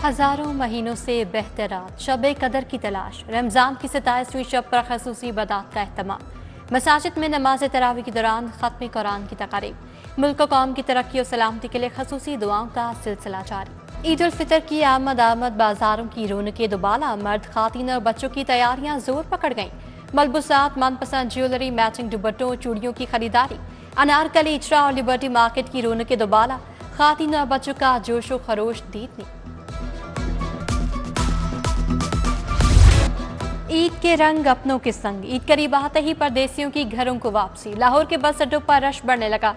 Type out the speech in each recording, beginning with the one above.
हजारों महीनों से बहते रात शब कदर की तलाश, रमजान की 27वीं शब पर खसूसी इबादत का अहतमाम। मसाजिद में नमाज तरावी के दौरान खत्म कुरान की तकारीब, मुल्क कौम की तरक्की और सलामती के लिए खसूसी दुआओं का सिलसिला जारी। ईद उल फितर की आमद बाजारों की रौनकें दुबाला, मर्द खातिन और बच्चों की तैयारियां जोर पकड़ गईं। मलबूसात, मनपसंद ज्वेलरी, मैचिंग दुपट्टों, चूड़ियों की खरीदारी, अनारकली, इचरा और लिबर्टी मार्केट की रौनकें दुबाला, खातिन और बच्चों का जोशो खरोश दीदनी। ईद के रंग अपनों के संग, ईद करीब आते ही परदेसियों की घरों को वापसी। लाहौर के बस अड्डों पर रश बढ़ने लगा,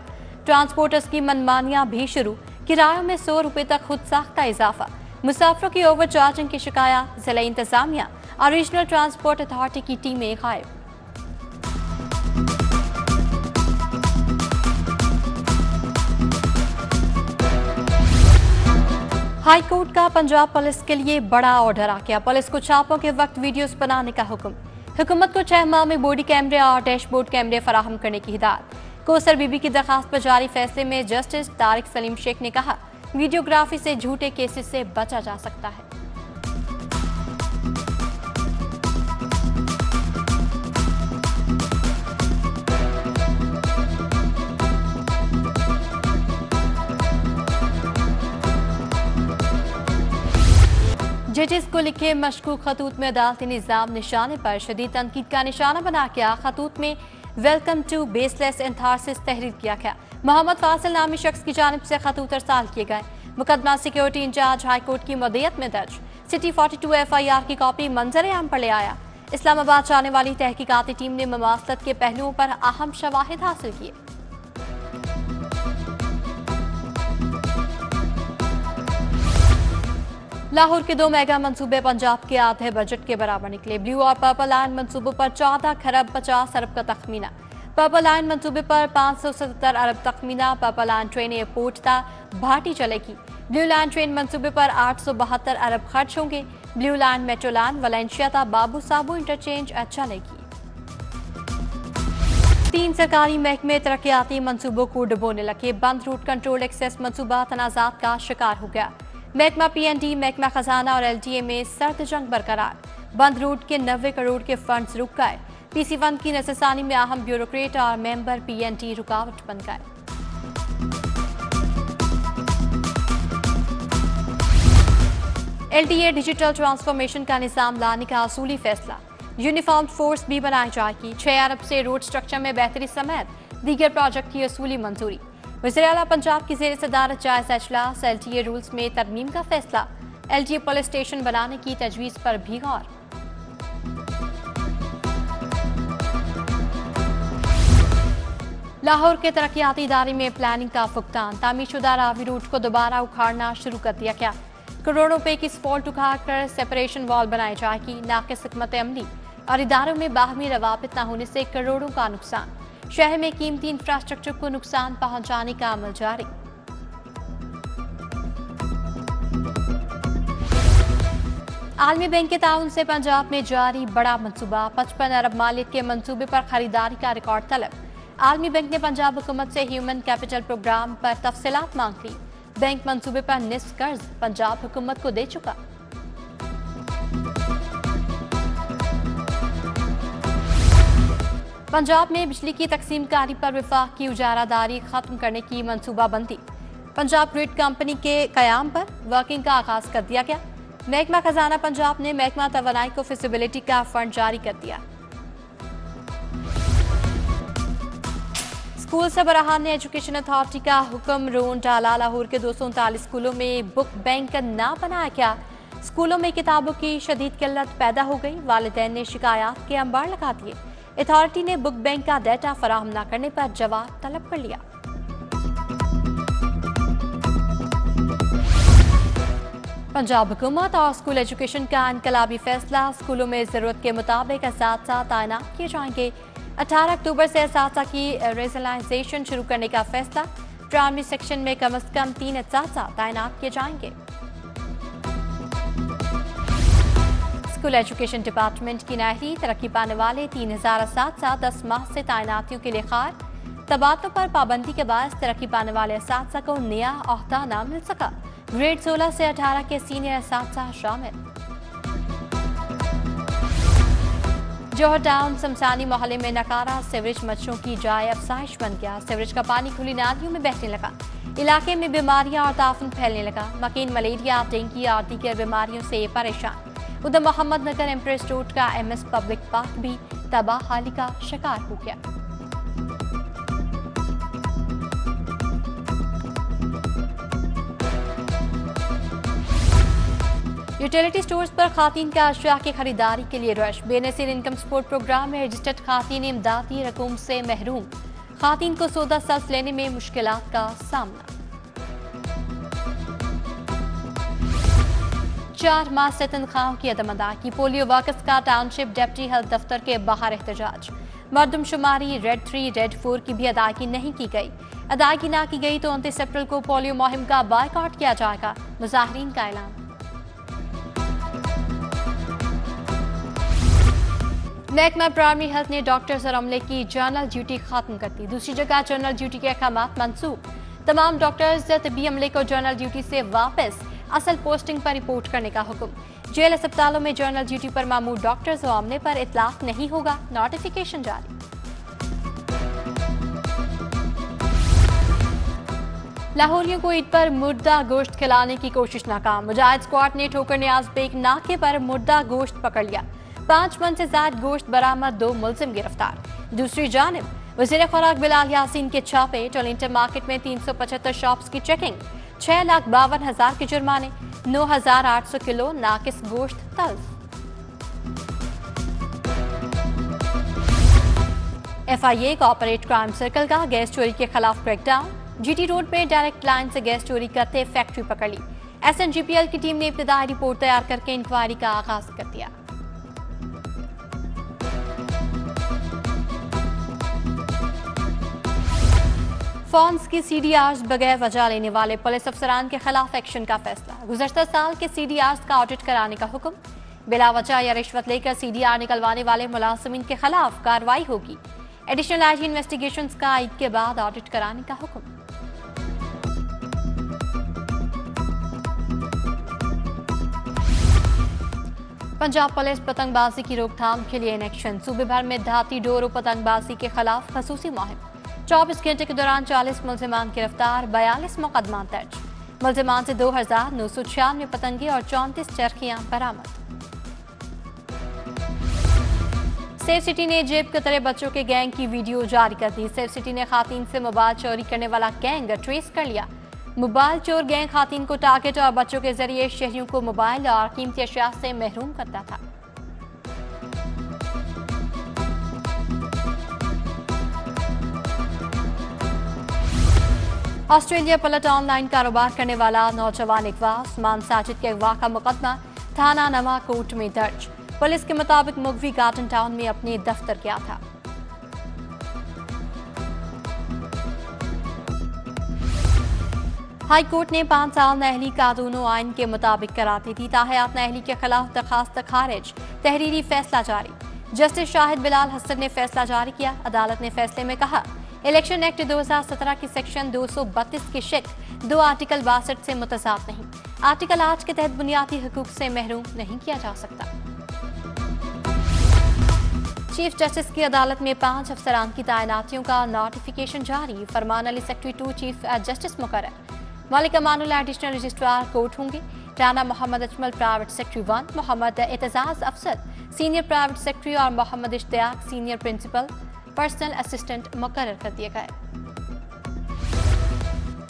ट्रांसपोर्टर्स की मनमानियां भी शुरू, किरायों में 100 रुपए तक खुद साख्ता इजाफा, मुसाफिरों की ओवर चार्जिंग की शिकायत, जिला इंतजामिया और रीजनल ट्रांसपोर्ट अथॉरिटी की टीमें गायब। हाई कोर्ट का पंजाब पुलिस के लिए बड़ा ऑर्डर आ गया। पुलिस को छापों के वक्त वीडियोस बनाने का हुक्म। हुकूमत को 6 माह में बॉडी कैमरे और डैशबोर्ड कैमरे फराहम करने की हिदायत। कौसर बीबी की दरखास्त पर जारी फैसले में जस्टिस तारिक सलीम शेख ने कहा, वीडियोग्राफी से झूठे केसेस से बचा जा सकता है। जजेस को लिखे मशकूक खतूत में अदालती निज़ाम निशाने पर शदीद तनकीद का निशाना बना गया। खतूत में वेलकम टू बेसलेस एंथारसिस तहरीर किया गया। मोहम्मद फासिल नामी शख्स की जानिब से खतूत अरसाल किए गए। मुकदमा सिक्योरिटी इंचार्ज हाईकोर्ट की मदीयत में दर्ज। सिटी 42 FIR की कॉपी मंजर आम पर ले आया। इस्लामाबाद जाने वाली तहकीकाती टीम ने ममासलत के पहलुओं पर अहम शवाहिद हासिल किए। लाहौर के 2 मेगा मंसूबे पंजाब के आधे बजट के बराबर निकले। ब्लू और पर्पल लाइन मंसूबों पर 14 खरब 50 अरब का तखमीना। पर्पल लाइन मंसूबे पर 577 अरब तखमीना। पर्पल लाइन ट्रेन एयरपोर्ट तक भाटी चलेगी। ब्लू लाइन ट्रेन मंसूबे पर 872 अरब खर्च होंगे। Blue line metro line Valencia तक बाबू साबू इंटरचेंज चलेगी। 3 सरकारी महकमे तरक्याती मंसूबों को डुबोने लगे। बंद रूट कंट्रोल एक्सेस मंसूबा तनाजात का शिकार हो गया। महकमा PND, महकमा खजाना और LTA में सर्द जंग बरकरार। बंद रूट के 90 करोड़ के फंड्स रुक गए। PC1 की नजरसानी में अहम ब्यूरोक्रेट और मेंबर PND रुकावट बन गए। LTA डिजिटल ट्रांसफॉर्मेशन का निजाम लाने का असूली फैसला। यूनिफॉर्म फोर्स भी बनाई जाएगी। 6 अरब से रोड स्ट्रक्चर में बेहतरी समेत दीगर प्रोजेक्ट की असूली मंजूरी। वज़ीर आला पंजाब की ज़ेर सदारत जायजा इजलास। LTA रूल्स में तरमीम का फैसला। LTA पुलिस स्टेशन बनाने की तजवीज़ पर भी गौर। लाहौर के तरक्याती इदारे में प्लानिंग का फुकतान। तामीरशुदा रावी रूट को दोबारा उखाड़ना शुरू कर दिया गया। करोड़ों रुपए की स्पॉट उखाड़ कर सेपरेशन वॉल बनाई जाएगी। नाक़िस हिकमत अमली और इदारों में बाहमी रवाबित न होने से करोड़ों का नुकसान। शहर में कीमती इंफ्रास्ट्रक्चर को नुकसान पहुंचाने का अमल जारी। आलमी बैंक के ताउन से पंजाब में जारी बड़ा मंसूबा। 55 अरब मालियत के मंसूबे पर खरीदारी का रिकॉर्ड तलब। आलमी बैंक ने पंजाब हुकूमत से ह्यूमन कैपिटल प्रोग्राम पर तफसीलात मांग ली। बैंक मंसूबे पर निस्फ कर्ज पंजाब हुकूमत को दे चुका। पंजाब में बिजली की तकसीमकारी पर विफाक की उजारादारी खत्म करने की मंसूबाबंदी। पंजाब ग्रिड कंपनी के कयाम पर वर्किंग का आगाज कर दिया गया। महकमा खजाना पंजाब ने महकमा तवानाई को फिजिबिलिटी का फंड जारी कर दिया। स्कूल सरबराहान ने एजुकेशन अथॉरिटी का हुक्म रोन डाला। लाहौर के 239 स्कूलों में बुक बैंक ना बनाया गया। स्कूलों में किताबों की शदीद किल्लत पैदा हो गई। वालिदैन ने शिकायत के अंबार लगा दिए। अथॉरिटी ने बुक बैंक का डाटा फराहम न करने पर जवाब तलब कर लिया। पंजाब हुकूमत और स्कूल एजुकेशन का इनकलाबी फैसला। स्कूलों में जरूरत के मुताबिक असातिज़ा तैनात किए जाएंगे। 18 अक्टूबर से असातिज़ा की रेजलाइजेशन शुरू करने का फैसला। प्राइमरी सेक्शन में कम अज कम 3 असातिज़ा तैनात किए जाएंगे। स्कूल एजुकेशन डिपार्टमेंट की नाहरी तरक्की पाने वाले 3000 असातिज़ा 10 माह से तैनातियों के लिए खार। तबादलों पर पाबंदी के बाद तरक्की पाने वाले असातिज़ा को नया ओहदा न मिल सका। ग्रेड 16 से 18 के सीनियर असातिज़ा शामिल। जौहर टाउन शमशानी मोहल्ले में नकारा सीवरेज मच्छरों की जाय अफसाइश बन गया। सीवरेज का पानी खुली नालियों में बहने लगा। इलाके में बीमारियां और ताफुन फैलने लगा। मकीन मलेरिया, डेंगू और दीगर बीमारियों से परेशान। उधर मोहम्मद नगर एम्प्रेस रोड का MS पब्लिक पार्क भी तबाहहाली का शिकार हो गया। यूटिलिटी स्टोर्स पर खातीन का अशिया की खरीदारी के लिए रश। बेनसीर इनकम सपोर्ट प्रोग्राम में रजिस्टर्ड खातीन इमदादी रकूम से महरूम। खातीन को सौदा सब्ज लेने में मुश्किलात का सामना। 4 माह से तनख्वाहों की अदम अदायगी। पोलियो वर्कर्स का टाउनशिप डिप्टी हेल्थ दफ्तर के बाहर एहतजाज। मरदमशुमारी रेड 3, रेड 4 की भी अदायगी नहीं की गई। अदायगी ना की गई तो 29 अप्रैल को पोलियो मुहिम का बायकॉट किया जाएगा। मुजाहिरीन का ऐलान। महकमा प्राइमरी हेल्थ ने डॉक्टर्स और अमले की जर्नल ड्यूटी खत्म कर दी। दूसरी जगह जर्नल ड्यूटी के अहकामात मंसूख। तमाम डॉक्टर्स तबी अमले को जर्नल ड्यूटी से वापस असल पोस्टिंग पर रिपोर्ट करने का हुक्म। जेल अस्पतालों में जर्नल ड्यूटी पर मामूर डॉक्टर्स और अमले पर इतलाक नहीं होगा। नोटिफिकेशन जारी। लाहौरियों को ईद पर मुर्दा गोश्त खिलाने की कोशिश नाकाम। मुजाहिद स्क्वाड ने ठोकर नियाज बेग नाके पर मुर्दा गोश्त पकड़ लिया। 5 मन से ज्यादा गोश्त बरामद, 2 मुलजिम गिरफ्तार। दूसरी जानिब वज़ीर खुराक बिलाल यासीन के छापे। टोलिंटन मार्केट में 375 शॉप्स की चेकिंग। 6,52,000 के जुर्माने। 9,800 किलो नाकिस गोश्त तल्फ। FIA कॉर्पोरेट क्राइम सर्कल का गैस चोरी के खिलाफ क्रैकडाउन। GT रोड में डायरेक्ट लाइन से गैस चोरी करते फैक्ट्री पकड़ ली। SNGPL की टीम ने इब्तिदाई रिपोर्ट तैयार करके इंक्वायरी का आगाज कर दिया। फोन्स की CDRs बगैर वजह लेने वाले पुलिस अफसरान के खिलाफ एक्शन का फैसला। गुज़श्ता साल के CDRs का ऑडिट कराने का हुक्म। बिला वजह या रिश्वत लेकर CDR निकलवाने वाले मुलाजिमीन के खिलाफ कार्रवाई होगी। एडिशनल IG इन्वेस्टिगेशंस का ईद के बाद ऑडिट कराने का हुक्म। पंजाब पुलिस पतंगबाजी की रोकथाम के लिए इन एक्शन। सूबे भर में धाती डोर पतंगबाजी के खिलाफ खसूसी मुहिम। 24 घंटे के दौरान 40 मुलजिमान गिरफ्तार, 42 मुकदमा दर्ज। मुलजिमान से 2,996 पतंगे और 34 चरखियां बरामद। सेफ सिटी ने जेब कतरे बच्चों के गैंग की वीडियो जारी कर दी। सेफ सिटी ने खातीन से मोबाइल चोरी करने वाला गैंग ट्रेस कर लिया। मोबाइल चोर गैंग खातीन को टारगेट और बच्चों के जरिए शहरियों को मोबाइल और कीमती अशिया से महरूम करता था। ऑस्ट्रेलिया पलट ऑनलाइन कारोबार करने वाला नौजवान अगवा। उस्मान साजिद के अगवा का मुकदमा थाना नवा कोर्ट में दर्ज। पुलिस के मुताबिक मुगवी गार्डन टाउन में अपने दफ्तर गया था। हाई कोर्ट ने 5 साल नाअहली कानून आइन के मुताबिक करार दे दी। ताहयात नाअहली के खिलाफ दरखास्त खारिज, तहरीरी फैसला जारी। जस्टिस शाहिद बिलाल हसन ने फैसला जारी किया। अदालत ने फैसले में कहा, इलेक्शन एक्ट 2017 की सेक्शन 232 की शिक 2 आर्टिकल 62 से मुतजाद नहीं। आर्टिकल 8 के तहत बुनियादी हुकूक से महरूम नहीं किया जा सकता। चीफ जस्टिस की अदालत में 5 अफसरान की तैनातियों का नोटिफिकेशन जारी। Farman Ali secretary 2 chief justice मुकर्रर। Malik Amanul additional registrar court होंगे। Rana Mohammad Ajmal private secretary 1, Mohammad Aitzaz Afsar senior private secretary और Mohammad Ishtiaq senior principal personal assistant मुकर्रर कर दिए गए।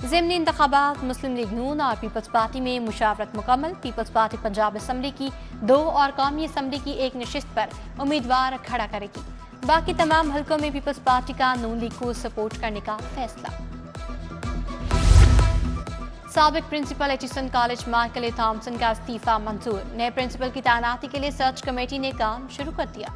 ज़िमनी इंतखाबात मुस्लिम लीग नून और पीपल्स पार्टी में मुशावरत मुकम्मल। पीपल्स पार्टी पंजाब असम्बली की 2 और कौमी असम्बली की 1 नशिस्त पर उम्मीदवार खड़ा करेगी। बाकी तमाम हलकों में पीपल्स पार्टी का नून लीग को सपोर्ट करने का फैसला। साबिक प्रिंसिपल एचिसन कॉलेज माइकल ए थॉम्सन का इस्तीफा मंजूर। नए प्रिंसिपल की तैनाती के लिए सर्च कमेटी ने काम शुरू कर दिया।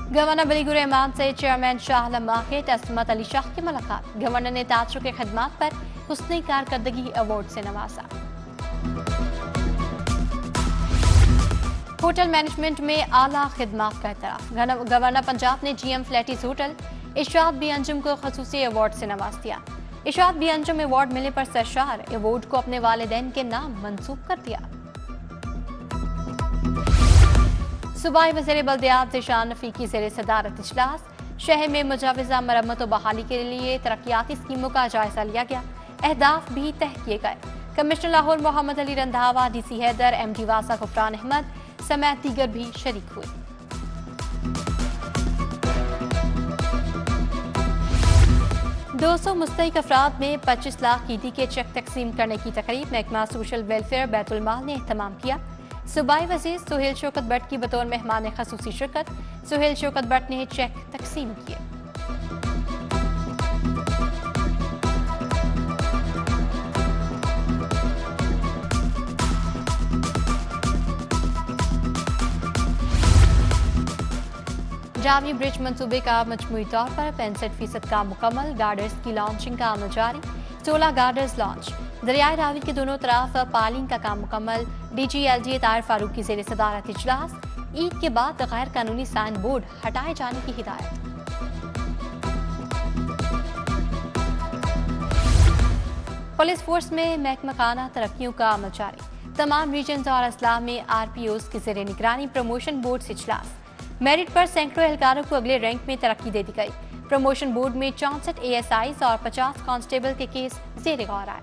गवर्नर बलीगुर रहमान से चेयरमैन शाह आलम मार्केट असमत अली शाह की मुलाकात। गवर्नर ने ताजरों के खिदमात पर हुस्न कारकर्दगी अवार्ड से नवाजा। होटल मैनेजमेंट में आला खिदमात का एतराफ। गवर्नर पंजाब ने GM Faletti's hotel Ishrat B Anjum को खसूसी अवार्ड से नवाज दिया। इशाद भी अंजुम अवार्ड मिलने पर सरशार, अवार्ड को अपने वालिदैन के नाम मंसूब कर दिया। सूबाई वज़ीर बल्दियात ज़ीशान रफ़ी की ज़ेर सदारत इजलास, शहर में मुजाविजा मरम्मत और बहाली के लिए तरक्याती स्कीमों का जायजा लिया गया, अहदाफ भी तय किए गए। Commissioner Lahore Mohammad Ali Randhawa, DC Haider, MD वासा गुफरान अहमद समेत दीगर भी शरीक हुए। 200 मुस्तहिक अफराद में 25 लाख ईदी के चेक तकसीम करने की तकरीब महकमा सोशल वेलफेयर बैतुल माल ने एहतमाम किया। सूबाई वज़ीर सुहेल शौकत भट्ट की बतौर मेहमान खसूसी शिरकत, सुहेल शौकत भट्ट ने चेक तकसीम किए। जावी ब्रिज मंसूबे का मजमूई तौर पर 65% काम मुकम्मल, गार्डर्स की लॉन्चिंग का अमल जारी, 16 गार्डर्स लॉन्च। दरियाए रावी के दोनों तरफ पालिंग का काम मुकम्मल, DG-LG ताहिर फारूक की ज़ेर सदारत इजलास, ईद के बाद गैर कानूनी साइन बोर्ड हटाए जाने की हिदायत। पुलिस फोर्स में महकमा खाना तरक्कियों का अमल जारी, तमाम रीजन और अजला में RPOs की ज़ेर निगरानी प्रमोशन बोर्ड से इजलास, मेरिट पर सैकड़ों एहलकारों को अगले रैंक में तरक्की दे दी गई। प्रमोशन बोर्ड में 64 ASIs और 50 कांस्टेबल के केस ज़ेर गौर आए।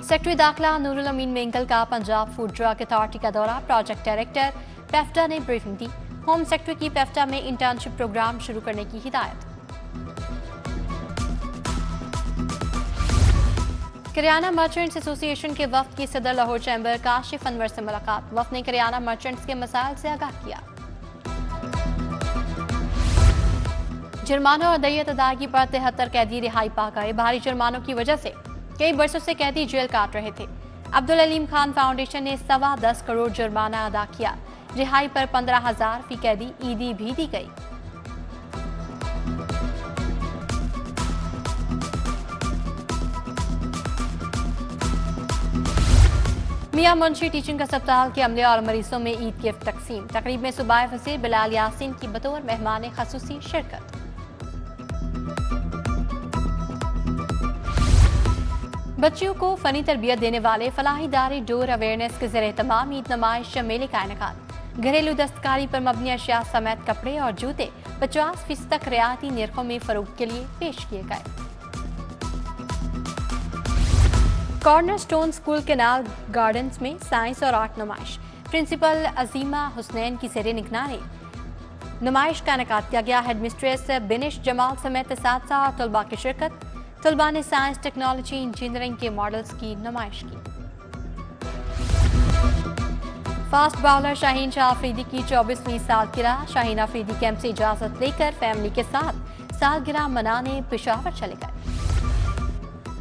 सेक्रेटरी दाखिला नूरुल अमीन मेंगल का पंजाब फूड ड्रग अथॉरिटी का दौरा, प्रोजेक्ट डायरेक्टर पेफ्टा ने ब्रीफिंग दी। होम सेक्रेटरी की पेफ्टा में इंटर्नशिप प्रोग्राम शुरू करने की हिदायत। करियाना मर्चेंट्स एसोसिएशन के वफ्द की सदर लाहौर चैम्बर काशिफ अनवर से मुलाकात, वफ्द ने करियाना मर्चेंट्स के मसाइल से आगाह किया। जुर्माना और दैयत अदायगी पर 73 कैदी रिहाई पा गए, भारी जुर्मानों की वजह से कई बरसों से कैदी जेल काट रहे थे। अब्दुल अलीम खान फाउंडेशन ने 10.25 करोड़ जुर्माना अदा किया, रिहाई पर 15,000 फी कैदी ईदी भी दी गई। मियां मुंशी टीचिंग अस्पताल के अमले और मरीजों में ईद गिफ्ट तकसीम, तकरीब में सूबाई वज़ीर बिलाल यासीन की बतौर मेहमान खसूसी शिरकत। बच्चियों को फनी तरबियत देने वाले फलाही इदारे डोर अवेयरनेस के ज़रिए तमाम ईद नुमाइश मेले का इनेकाद, घरेलू दस्तकारी पर मबनी अशिया समेत कपड़े और जूते 50% तक रियायती निर्खों में फरोख्त के लिए पेश किए गए। Corner stone school canal gardens में साइंस और आर्ट नुमाइश, प्रिंसिपल अजीमा हुसनैन की ज़ेरे निगरानी नुमाइश का इनेकाद किया गया। हेड मिस्ट्रेस बिनिश जमाल समेत साथी और तलबा की शिरकत, तलबा ने साइंस, टेक्नोलॉजी, इंजीनियरिंग के मॉडल्स की नुमाइश की। फास्ट बॉलर शाहीन शाह अफरीदी की 24वीं सालगिरह, शाहीन अफरीदी कैंप से इजाजत लेकर फैमिली के साथ सालगिरह मनाने पेशावर चले गए।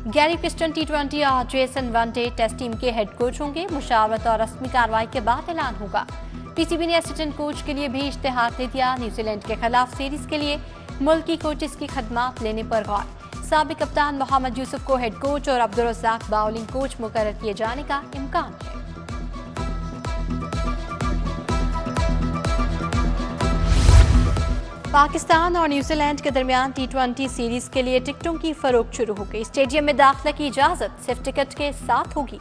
गैरी पिस्टन T20 और जेसन वनडे टेस्ट टीम के हेड कोच होंगे, मुशावरत और रस्मी कार्रवाई के बाद ऐलान होगा। PCB ने असिस्टेंट कोच के लिए भी इश्तेहार दे दिया। न्यूजीलैंड के खिलाफ सीरीज के लिए मुल्की कोचेस की खदमात लेने पर गौर, साबिक कप्तान मोहम्मद यूसुफ को हेड कोच और अब्दुल रज़ाक बाउलिंग कोच मुकर्रर किए जाने का इम्कान है। पाकिस्तान और न्यूजीलैंड के दरमियान T20 सीरीज के लिए टिकटों की फरोख्त शुरू हो गई। स्टेडियम में दाखिला की इजाजत सिर्फ टिकट के साथ होगी।